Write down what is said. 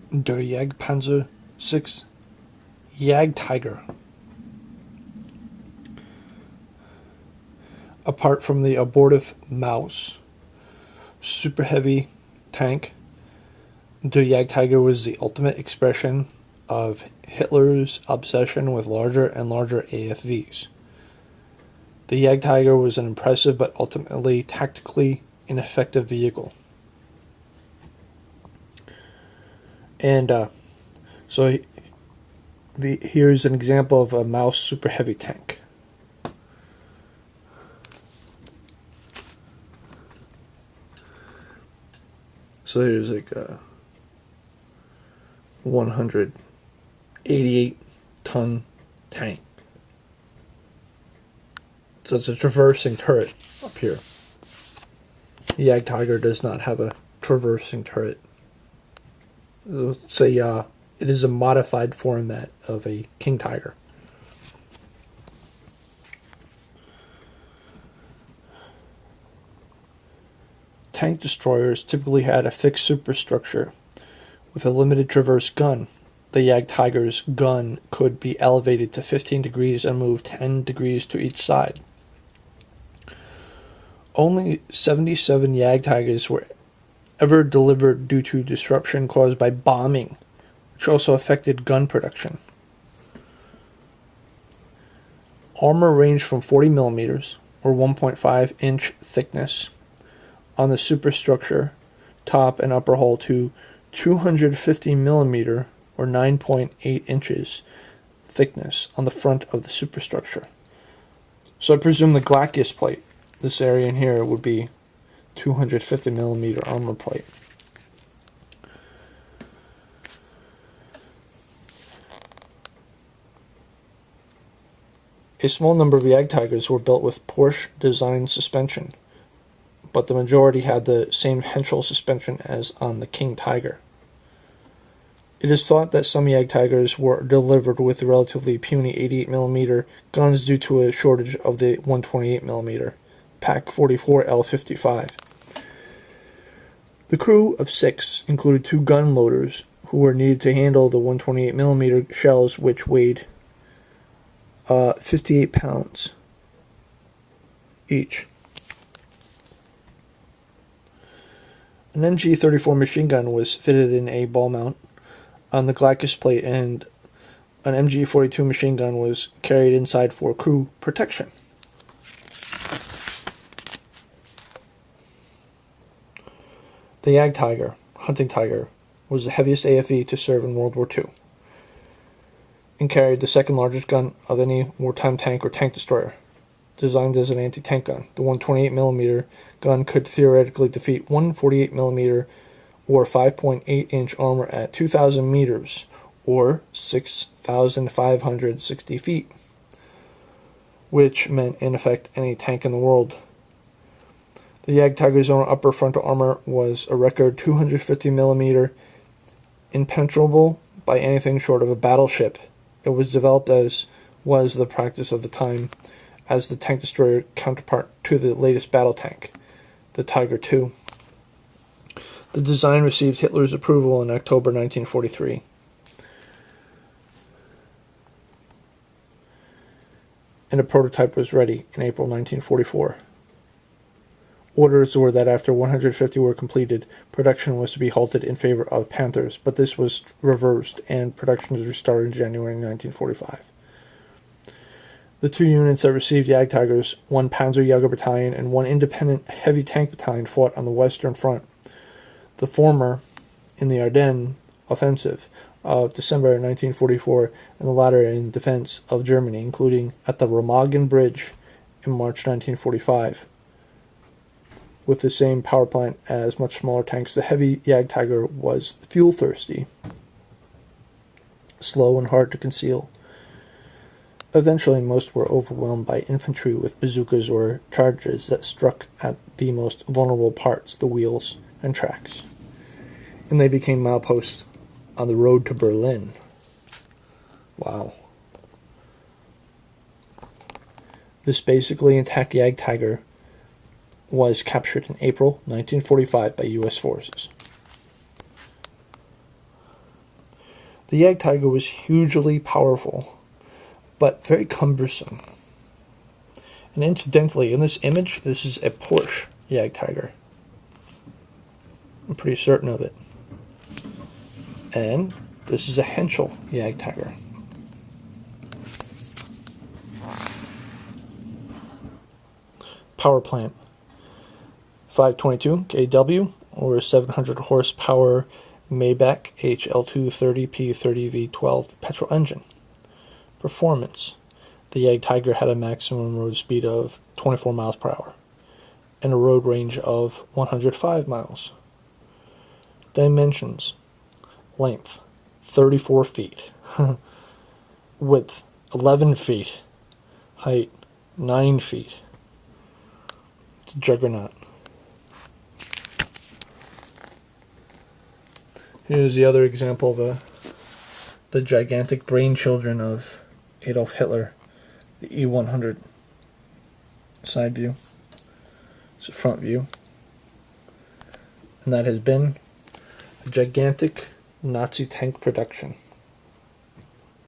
Der Jagdpanzer 6 Jagdtiger. Apart from the abortive Maus super heavy tank, the Jagdtiger was the ultimate expression of Hitler's obsession with larger and larger AFVs. The Jagdtiger was an impressive but ultimately tactically ineffective vehicle. And here's an example of a Maus super heavy tank. So here's like a 188-ton tank. So it's a traversing turret up here. The Jagdtiger does not have a traversing turret. Let's say it is a modified format of a King Tiger. Tank destroyers typically had a fixed superstructure with a limited traverse gun. The Jagdtiger's gun could be elevated to 15 degrees and move 10 degrees to each side. Only 77 Jagdtigers were ever delivered due to disruption caused by bombing, which also affected gun production. Armor ranged from 40 millimeters, or 1.5-inch thickness, on the superstructure, top and upper hull to 250 millimeter, or 9.8 inches, thickness on the front of the superstructure. So I presume the Glacchus plate, this area in here, would be 250 millimeter armor plate. A small number of Jagdtigers were built with Porsche design suspension, but the majority had the same Henschel suspension as on the King Tiger. It is thought that some Jagdtigers were delivered with relatively puny 88mm guns due to a shortage of the 128mm Pak 44 L55. The crew of 6 included 2 gun loaders who were needed to handle the 128mm shells, which weighed 58 pounds each. An MG-34 machine gun was fitted in a ball mount on the Glacchus plate, and an MG-42 machine gun was carried inside for crew protection. The Jagdtiger, Hunting Tiger, was the heaviest AFV to serve in World War II, and carried the second largest gun of any wartime tank or tank destroyer. Designed as an anti-tank gun, the 128mm gun could theoretically defeat 148mm or 5.8-inch armor at 2,000 meters, or 6,560 feet, which meant, in effect, any tank in the world. The Jagdtiger's own upper frontal armor was a record 250mm, impenetrable by anything short of a battleship. It was developed, as was the practice of the time, as the tank destroyer counterpart to the latest battle tank, the Tiger II. The design received Hitler's approval in October 1943. And a prototype was ready in April 1944. Orders were that after 150 were completed, production was to be halted in favor of Panthers, but this was reversed and production was restarted in January 1945. The 2 units that received Jagdtigers, 1 Panzerjäger Battalion and 1 independent heavy tank battalion, fought on the Western Front. The former in the Ardennes offensive of December 1944, and the latter in defense of Germany, including at the Remagen Bridge in March 1945. With the same power plant as much smaller tanks, the heavy Jagdtiger was fuel-thirsty, slow and hard to conceal. Eventually, most were overwhelmed by infantry with bazookas or charges that struck at the most vulnerable parts, the wheels and tracks, and they became mileposts on the road to Berlin. Wow. This basically intact Jagdtiger was captured in April 1945 by U.S. forces. The Jagdtiger was hugely powerful, but very cumbersome. And incidentally, in this image, this is a Porsche Jagdtiger. I'm pretty certain of it. And this is a Henschel Jagdtiger. Power plant. 522 kW or 700 horsepower Maybach HL230 P30 V12 petrol engine. Performance. The Jagdtiger had a maximum road speed of 24 miles per hour and a road range of 105 miles. Dimensions. Length 34 feet. Width 11 feet. Height 9 feet. It's a juggernaut. Here's the other example of the gigantic brain children of Adolf Hitler, the E100. Side view. It's a front view. And that has been a gigantic Nazi tank production.